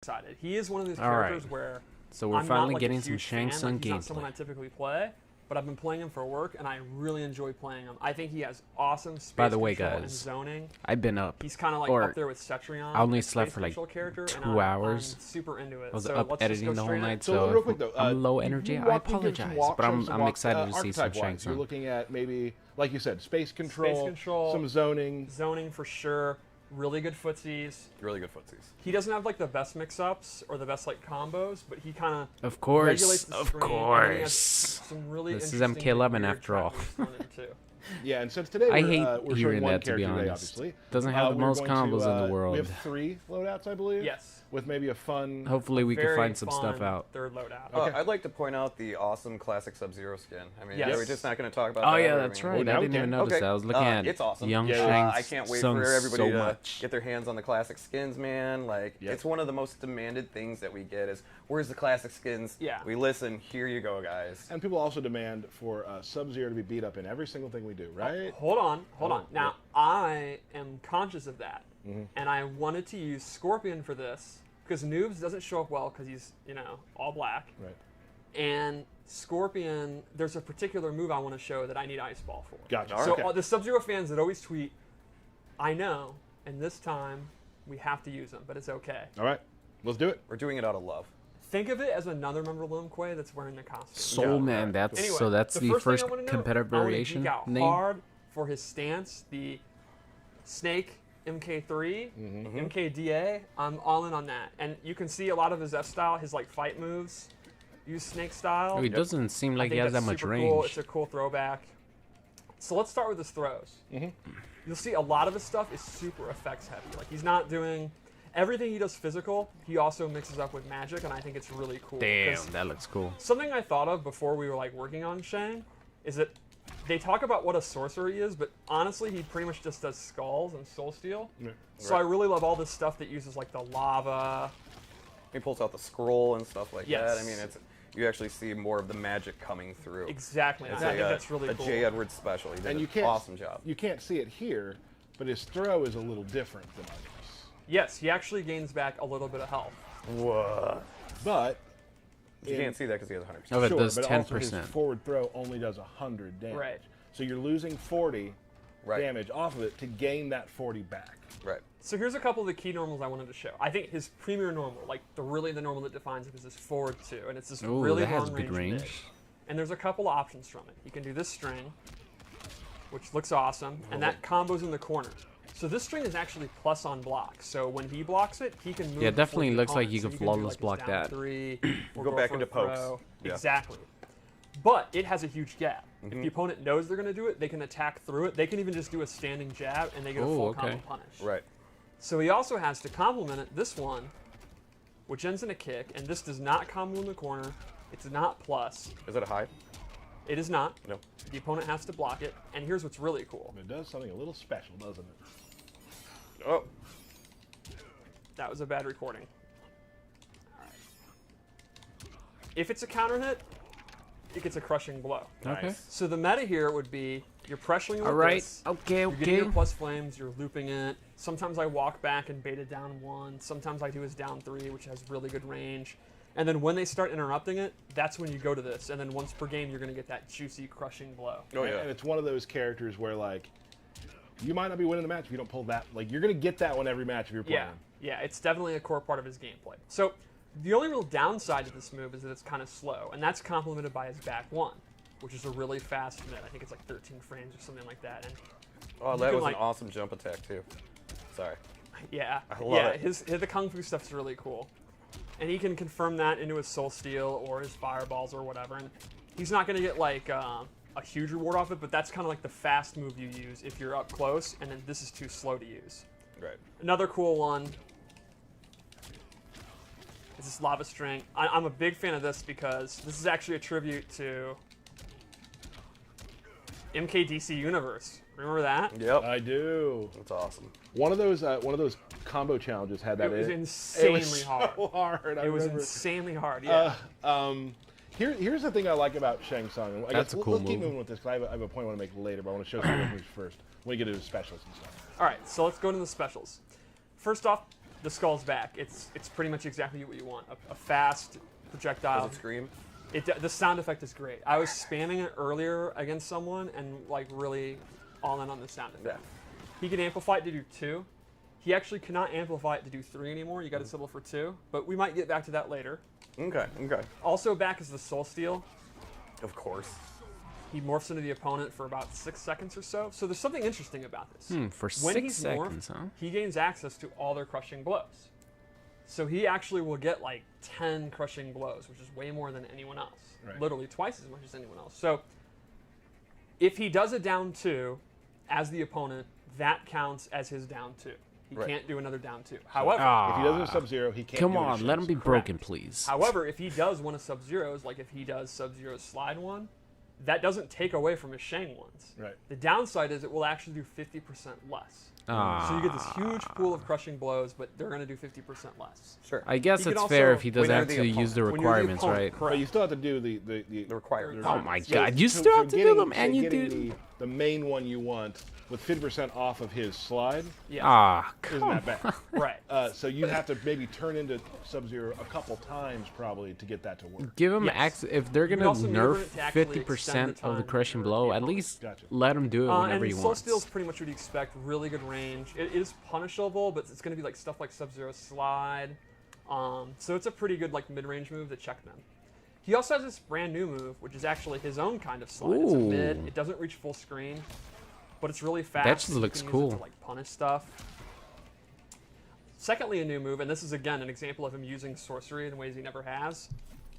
short-sighted. He is one of those characters where so we're I'm finally not, like, getting a some huge Shang fan. Tsung Like, he's not gameplay. someone I typically play, but I've been playing him for work, and I really enjoy playing him. I think he has awesome space By the way, control and guys, zoning. I've been up. He's kind of like or up there with Cetrion. I only as slept space for like control character, 2 hours. I'm super into it. I was so up let's just editing go the whole straight in. night, So real quick though, I'm low energy. you I walk and give apologize, some walk, but show I'm some walk, excited to see some archetype-wise, Shang Tsung. You're looking at maybe, like you said, space control, some zoning. Zoning for sure. Really good footsies. Really good footsies. He doesn't have like the best mix-ups or the best like combos, but he kind Of of course, regulates the of screen, and he has course. some really This is interesting MK11 weird after all. trackers thrown in too. Yeah, and since today I we're, hate we're hearing showing one that, to be character today, honest. obviously. Doesn't have the we're most going to, combos in the world. We have 3 loadouts, I believe. Yes. With maybe a fun. Hopefully we can Very find some stuff fun out. Third loadout. Okay. I'd like to point out the awesome classic Sub-Zero skin. I mean, Yes. we're just not going to talk about Oh that. yeah, I that's mean, right. now I we didn't even can. notice Okay. that. I was looking at It's awesome. young Yeah, Shang I can't wait Tsung for everybody so to much. get their hands on the classic skins, man. Like, it's one of the most demanded things that we get is, where's the classic skins? Yeah. We listen. Here you go, guys. And people also demand for Sub-Zero to be beat up in every single thing we do, right? Hold on. Now, yeah. I am conscious of that, Mm-hmm. and I wanted to use Scorpion for this because Noobs doesn't show up well because he's, all black. Right. And Scorpion, there's a particular move I want to show that I need Ice Ball for. Gotcha. So Okay. the Sub-Zero fans that always tweet, I know, and this time we have to use them, but it's okay. All right, let's do it. We're doing it out of love. Think of it as another member of Lumquay that's wearing the costume. Soul Man, that's Anyway, so that's the first thing I wanna know, competitive I wanna variation geek out name. hard for his stance, the Snake MK3, MKDA. I'm all in on that, and you can see a lot of his F style, his like fight moves, use Snake style. Oh, he doesn't seem I like he think has that that's much super range. Cool. It's a cool throwback. So let's start with his throws. You'll see a lot of his stuff is super effects heavy. Like he's not doing everything he does physical. He also mixes up with magic, and I think it's really cool. Damn, 'Cause that looks cool. something I thought of before we were like working on Shang is that they talk about what a sorcerer he is, but honestly, he pretty much just does skulls and soul steel. Yeah. So I really love all this stuff that uses like the lava. He pulls out the scroll and stuff like Yes. that. I mean, you actually see more of the magic coming through. Exactly. It's I think that's really cool. A J. Edwards special. He did And an you can't. awesome job. You can't see it here, but his throw is a little different than others. Yes, he actually gains back a little bit of health. What? But You can't see that because he has 100%. Oh, it sure, does but also his 10%. forward throw only does 100 damage. Right. So you're losing 40 Right. damage off of it to gain that 40 back. Right. So here's a couple of the key normals I wanted to show. I think his premier normal, like the normal that defines it, is his forward 2, and it's this Ooh, really that has long good range. dig. And there's a couple of options from it. He can do this string, which looks awesome, and that combos in the corner. So this string is actually plus on block. So when he blocks it, he can move. Yeah, before definitely the looks like opponent. you So can do, flawless like, his block down that. 3, or Go back for a into pokes. throw. Yeah. Exactly. But it has a huge gap. If the opponent knows they're going to do it, they can attack through it. They can even just do a standing jab, and they get a Oh, full okay. combo punish. Right. So he also has to complement it, this one, which ends in a kick, and this does not combo in the corner. It's not plus. Is it a high? It is not. No. The opponent has to block it. And here's what's really cool. It does something a little special, doesn't it? Oh. That was a bad recording. All right. If it's a counter hit, it gets a crushing blow. Okay. Nice. So the meta here would be you're pressuring with All right. this. Okay. You're getting Okay. your plus flames, you're looping it. Sometimes I walk back and bait it down 1. Sometimes I do his down 3, which has really good range. And then when they start interrupting it, that's when you go to this. And then once per game, you're going to get that juicy, crushing blow. Oh, yeah. And it's one of those characters where, like, you might not be winning the match if you don't pull that. Like, you're going to get that one every match if you're playing. Yeah, it's definitely a core part of his gameplay. So the only real downside to this move is that it's kind of slow, and that's complemented by his back 1, which is a really fast mid. I think it's like 13 frames or something like that. And Oh, You that can, was like- an awesome jump attack, too. Sorry. yeah, I love it. the kung fu stuff's really cool, and he can confirm that into his soul steel or his fireballs or whatever. And he's not going to get like a huge reward off it, but that's kind of like the fast move you use if you're up close, and then this is too slow to use. Right. Another cool one is this lava string. I'm a big fan of this because this is actually a tribute to MKDC Universe. Remember that? Yep. I do. That's awesome. One of those combo challenges had that It was in it. insanely It was hard. so hard. I It was remember. insanely hard. Yeah. Here's the thing I like about Shang Tsung. I That's guess a cool let's keep move. moving with this because I have a point I want to make later, but I want to show some of the moves first when we get into the specials and stuff. All right, so let's go into the specials. First off, the skull's back. It's pretty much exactly what you want. A fast projectile. Does it scream? The sound effect is great. I was spamming it earlier against someone and like really all in on the sound effect. Yeah. He can amplify it to do 2. He actually cannot amplify it to do 3 anymore. You got to settle for 2, but we might get back to that later. Okay. Also back is the Soul Steal. Of course. He morphs into the opponent for about 6 seconds or so. So there's something interesting about this. For When 6 he's seconds, morphed, huh? he gains access to all their crushing blows. So he actually will get like 10 crushing blows, which is way more than anyone else. Right. Literally twice as much as anyone else. So if he does a down 2 as the opponent, that counts as his down 2. He Right. can't do another down 2. However, If he doesn't have Sub-Zero, he can't Come do on, any let him shots. be broken, please. However, if he does one of Sub-Zero's, like if he does Sub-Zero's slide one, that doesn't take away from his Shang ones. Right. The downside is it will actually do 50% less. So you get this huge pool of crushing blows, but they're going to do 50% less. Sure. I guess He it's can fair also- if he when doesn't you're have the to use opponent. the When you're the requirements, opponent, right? correct. But you still have to do the The required. Oh my So- god, you so still for have to do getting- them, and so you getting do. the main one you want with 50% off of his slide Yeah. isn't that bad. Right. So you have to maybe turn into Sub-Zero a couple times probably to get that to work. Give him Yes. access. If they're can gonna also maneuver nerf it to actually 50% extend the of the time crushing for blow, the at opponent. least Gotcha. let him do it whenever he And Soul wants. Steal is pretty much what you expect. Really good range. It is punishable, but it's going to be like stuff like Sub-Zero slide. So it's a pretty good like mid-range move to check them. He also has this brand new move, which is actually his own kind of slide. It's a mid. Ooh. It doesn't reach full screen, but it's really fast. That just so you looks can use cool. it to, like punish stuff. Secondly, a new move, and this is again an example of him using sorcery in ways he never has,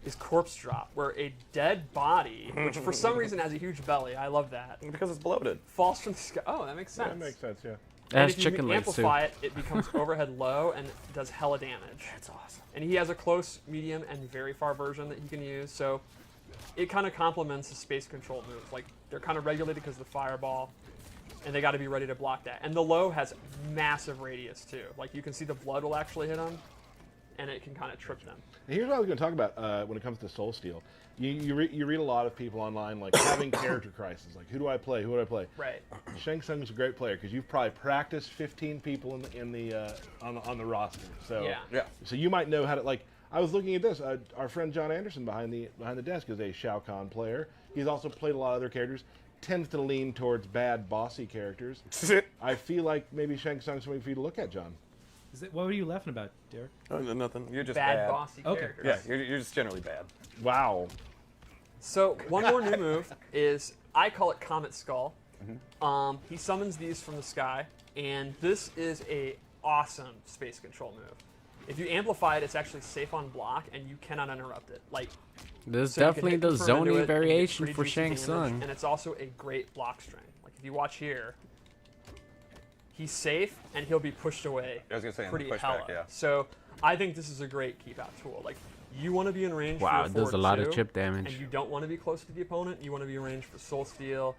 is Corpse Drop, where a dead body, which for some reason has a huge belly, I love that, Because it's bloated. falls from the sky. Oh, that makes sense. That makes sense, yeah. It And has if you chicken legs too. amplify it, it becomes overhead low and does hella damage. That's awesome. And he has a close, medium, and very far version that he can use, so it kind of complements the space control moves. Like, they're kind of regulated because of the fireball, and they got to be ready to block that. And the low has massive radius, too. Like, you can see the blood will actually hit them, and it can kind of trip them. And here's what I was going to talk about when it comes to Soul Steal. You read a lot of people online like having character crisis, like who do I play? Who do I play? Right. Shang Tsung is a great player because you've probably practiced 15 people on the roster. So Yeah. So you might know how to like. I was looking at this. Our friend John Anderson behind the desk is a Shao Kahn player. He's also played a lot of other characters. Tends to lean towards bad, bossy characters. I feel like maybe Shang Tsung's something for you to look at, John. What were you laughing about, Derek? Oh, nothing. You're just Bad, bossy Okay. characters. Yeah, you're just generally bad. Wow. So one more new move is, I call it Comet Skull. He summons these from the sky, and this is a awesome space control move. If you amplify it, it's actually safe on block, and you cannot interrupt it. Like, There's so you can definitely hit the confirm into it zoning and get variation pretty for juicy Shang damage, Tsung. and it's also a great block string. Like, if you watch here, he's safe, and he'll be pushed away I was gonna say, on the pretty pushback, hella. yeah. So I think this is a great keep-out tool. Like, you want to be in range Wow, for it does a lot of 4-2, chip damage. and you don't want to be close to the opponent. You want to be in range for Soul Steal,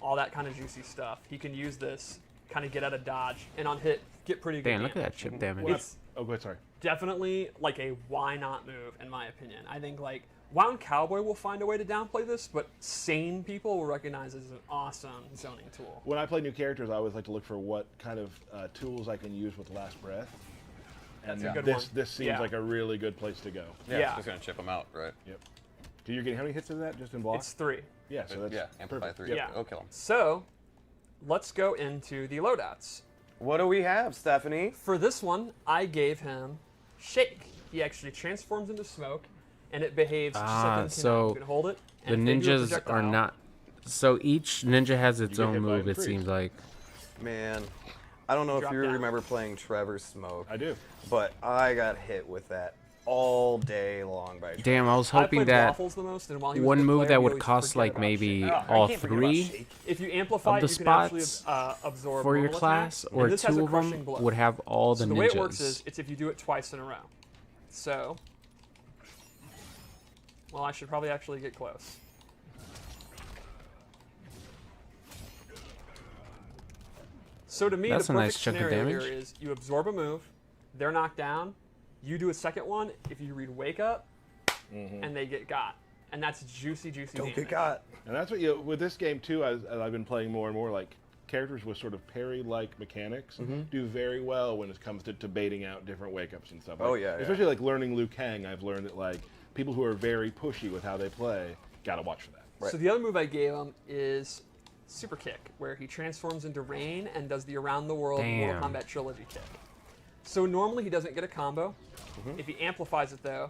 all that kind of juicy stuff. He can use this, kind of get out of dodge, and on hit, get pretty good Damn, look at damage. that chip damage. It's Oh, go ahead. Sorry. definitely like a why not move, in my opinion. I think like Wound Cowboy will find a way to downplay this, but sane people will recognize it as an awesome zoning tool. When I play new characters, I always like to look for what kind of tools I can use with Last Breath. And That's a good this one. this seems Yeah. like a really good place to go. Yeah, Yeah. It's just gonna chip them out, right? Yep. So you're getting how many hits is that just in block? It's 3. Yeah, so that's Yeah, amplify perfect. 3. Yeah. It'll kill them. So let's go into the loadouts. What do we have, Stephanie? For this one, I gave him Shake. He actually transforms into smoke, and it behaves just like in so You can hold it. The and if they do a ninjas are projectile- not. So each ninja has its get own hit by move, a it priest. seems like. Man, I don't know if Drop you down. remember playing Trevor Smoke, I do. but I got hit with that all day long by Damn, I was I hoping played that Waffles the most, and while he was one the move player, that we would always cost forget like about maybe Shake. I all can't forget about 3 Shake. If you amplify of the it, you can actually spots absorb for your normal class, attacks, or and this has 2 a of crushing them blow. would have all the So the ninjas. way it works is, it's if you do it twice in a row. So, well, I should probably actually get close. So to me, That's the a nice perfect chunk of scenario damage. here is you absorb a move, they're knocked down, you do a second one. If you read Wake Up, and they get got, and that's juicy, juicy Don't damage. get got. And that's what you with this game too. As I've been playing more and more, like characters with sort of parry-like mechanics do very well when it comes to baiting out different wake-ups and stuff. Oh, Like, yeah. especially like learning Liu Kang, I've learned that like people who are very pushy with how they play gotta watch for that. Right. So the other move I gave him is Super Kick, where he transforms into Rain and does the Around the World Damn. Mortal Kombat Trilogy kick. So normally he doesn't get a combo. If he amplifies it though,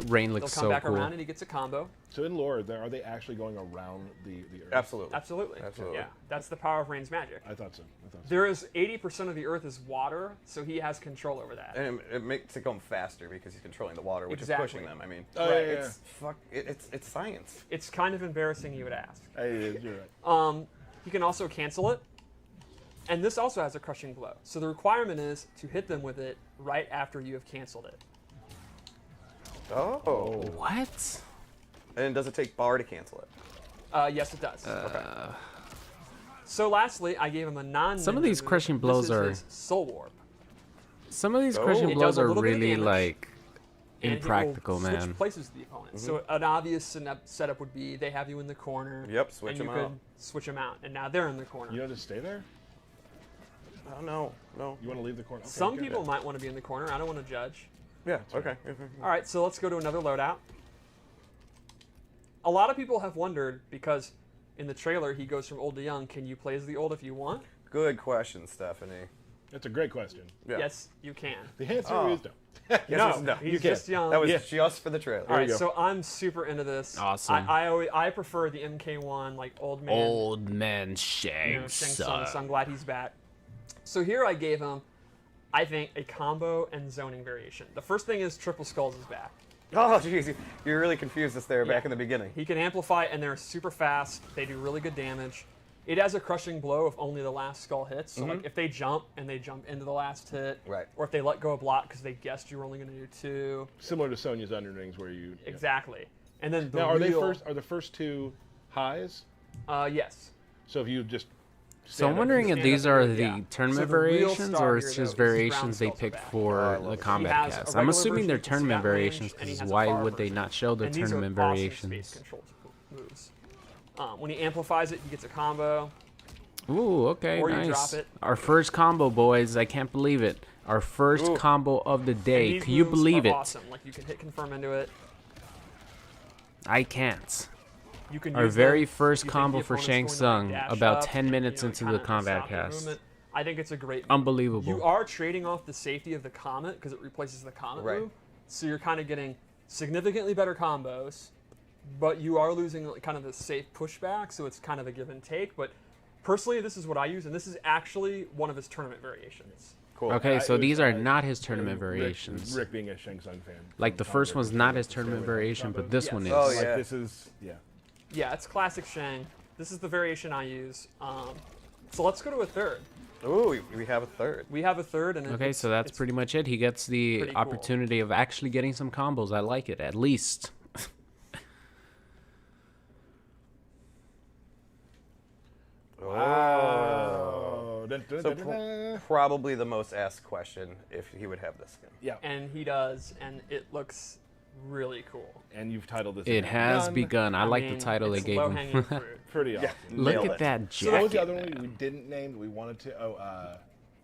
Rain he'll looks come so back cool. around and he gets a combo. So in lore, are they actually going around the Earth? Absolutely. Absolutely. Absolutely. Yeah, that's the power of Rain's magic. I thought so. There is 80% of the Earth is water, so he has control over that. And it makes it go faster because he's controlling the water, which Exactly. is pushing them. I mean, Oh, yeah, it's it's science. It's kind of embarrassing you would ask. It is, you're right. He can also cancel it. And this also has a crushing blow. So the requirement is to hit them with it right after you have canceled it. Oh. What? And does it take bar to cancel it? Yes, it does. Okay. So lastly, I gave him a non. Some of these crushing blows are- his Soul Warp. Some of these Oh. crushing It blows does a are little bit of really damage, like and he will impractical, switch man. places with the opponent. So an obvious setup would be they have you in the corner. Yep, switch and you them could out. switch them out, and now they're in the corner. You don't just stay there? Oh, no. You want to leave the corner? Okay, Some good. people might want to be in the corner. I don't want to judge. Yeah, okay. All right, so let's go to another loadout. A lot of people have wondered, because in the trailer he goes from old to young, can you play as the old if you want? Good question, Stephanie. That's a great question. Yeah. Yes, you can. The answer Oh. is no. Yes, no, no. he's can. just young. That was Yeah. just for the trailer. All right, you go. so I'm super into this. Awesome. I prefer the MK1, like old man. Old man Shang Shang Tsung, Tsung. so I'm glad he's back. So here I gave him, I think, a combo and zoning variation. The first thing is Triple Skulls is back. Oh, jeez. You really confused us there back Yeah. in the beginning. He can amplify, and they're super fast. They do really good damage. It has a crushing blow if only the last skull hits. So like if they jump and they jump into the last hit, Right. or if they let go a block because they guessed you were only going to do 2. Similar to Sonya's underlings, where you Exactly. And then the Now, are real, the first two highs? Yes. So if you just So I'm stand up wondering and if stand these up are and- the yeah. tournament So the real variations, star or here, it's though, just is Brown variations they Skulls are picked back. for I love the it. combat He has a cast? I'm regular assuming version they're you can see tournament that range, variations, and he because has a why far would they version. not show the And these are tournament awesome variations? space control moves. When he amplifies it, he gets a combo. Ooh, okay, Or you nice. drop it. Our first combo, boys. I can't believe it. Our first Ooh. combo of the And day. these Can you moves believe are it? Awesome. Like you can hit confirm into it. I can't. You can Our use very them if first you think combo the for opponent's Shang going to, Tsung, like, dash about up 10 and, minutes you know, into kinda the combat stop your cast. movement. I think it's a great move. Unbelievable. You are trading off the safety of the Comet because it replaces the Comet Right. move. So you're kind of getting significantly better combos, but you are losing like, kind of the safe pushback, so it's kind of a give and take. But personally, this is what I use, and this is actually one of his tournament variations. Cool. Okay, so it was, these are not his tournament Rick- variations. Rick being a Shang Tsung fan. Like the first one's not his tournament variation, but this one is. Oh, Like yeah. this is Yeah, it's classic Shang. This is the variation I use. So let's go to a third. Ooh, we have a third. We have a third, and Okay, so that's it's pretty much it. He gets the pretty cool. opportunity of actually getting some combos. I like it, at least. oh. So probably the most asked question if he would have this skin. Yeah, And he does, and it looks really cool. and you've titled this. It has Done. begun. I like mean, the title they it's gave low-hanging him. fruit. Pretty awesome. Look Nailed at it. that So what was the jacket. other one man. we didn't name that we wanted to?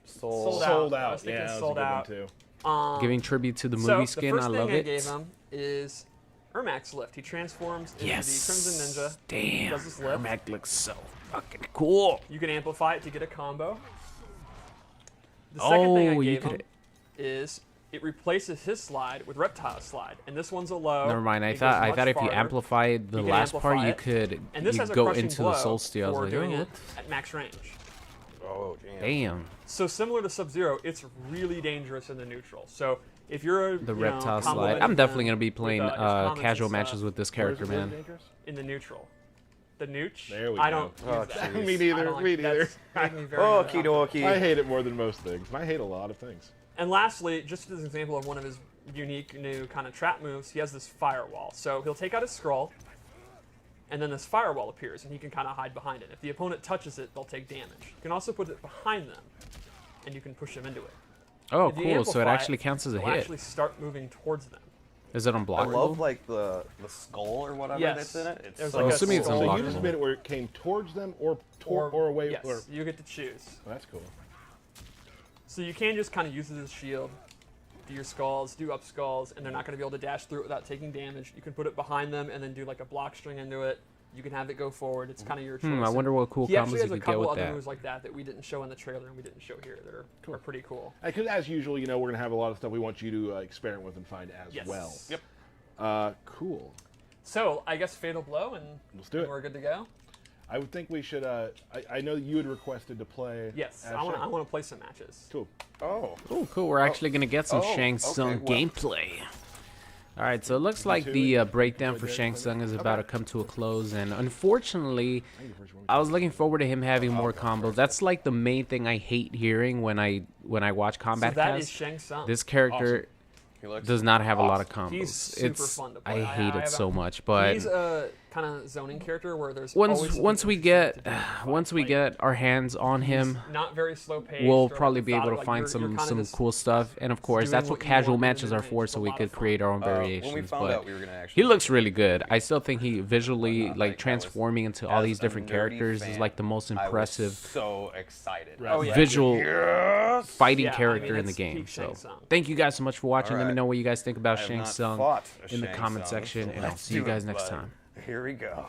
Sold Sold Out. I Out. was thinking Yeah, that was Sold a good Out. one too. Giving tribute to the So movie the skin. first I thing love I it. gave him is Ermac's lift. He transforms into Yes. the Crimson Ninja. Damn. Does his lift. Ermac looks so fucking cool. You can amplify it to get a combo. The second thing I Oh, you gave him could. is it replaces his slide with Reptile slide, and this one's a low. Never mind. I It goes thought much if you farther. amplified the You can last part, amplify you it. could And this has a go crushing into blow the Soul Steel. I was for like, doing oh, it at max range. Oh, damn. damn. So similar to Sub-Zero, it's really dangerous in the neutral. So if you're a, The you know, reptile combo slide. with I'm him definitely gonna be with, playing his comments casual and matches stuff with this character, Where's man. dangerous? in the neutral. The nooch. There we I go. don't Oh, use that. jeez. Me I neither. don't like- Me neither. that's made me very Okie uncomfortable. dokie. I hate it more than most things. I hate a lot of things. And lastly, just as an example of one of his unique new kind of trap moves, he has this firewall. So he'll take out his scroll, and then this firewall appears, and he can kind of hide behind it. If the opponent touches it, they'll take damage. You can also put it behind them, and you can push them into it. Oh, If you cool. So it amplify actually counts as a they'll hit. actually start moving towards them. Is it I unblockable? love like the skull or whatever Yes. that's in it. It's There's so like a assuming it's skull. So unblockable. you just made it where it came towards them or away. Yes, Or, you get to choose. oh, that's cool. So you can just kind of use it as a shield, do your skulls, do up skulls, and they're not going to be able to dash through it without taking damage. You can put it behind them and then do like a block string into it. You can have it go forward. It's kind of your choice. I wonder what cool He combos actually you has a could get couple with other that. moves like that that we didn't show in the trailer and we didn't show here that are pretty cool. Because as usual, you know, we're gonna have a lot of stuff we want you to experiment with and find as Yes. well. Yep. Cool. So I guess Fatal Blow and Let's do it. we're good to go. I would think we should. I know you had requested to play. Yes, as I want Shang. to play some matches. Cool. Oh. Oh, cool. We're actually going to get some Oh, Shang Tsung okay, well. gameplay. All right, so it looks like the breakdown for Shang Tsung is about to come to a close, and unfortunately, I was looking forward to him having more combos. That's like the main thing I hate hearing when I watch So combat that is cast. Shang Tsung. This character He looks does not have a lot of awesome. combos. He's super fun to play. I hate I it have so a- much, but He's a kind of zoning character where there's once always once something we interesting get to do in the fight. once we Like, get our hands on he's him, not very slow paced. we'll or probably be able to methodical. Like, find you're some kinda just cool stuff. And of course, doing that's what what you casual want to matches do, are and for, it's so a we lot could of fun. create our own When we variations. found But out we were gonna actually. he looks really good. I still think he visually, Whatnot, like, like, I was- transforming into all as these a different nerdy characters is fan, like the most I was impressive so excited. Right. Oh, yeah. visual Yes. fighting Yeah, I character mean, in the it's game. peak Shang So Tsung. thank you guys so much for watching. Let me Alright. know what you guys think about I have Shang not Tsung fought a in the Shang comment Tsung, section, so and I'll let's see you do guys it, next bud. time. Here we go.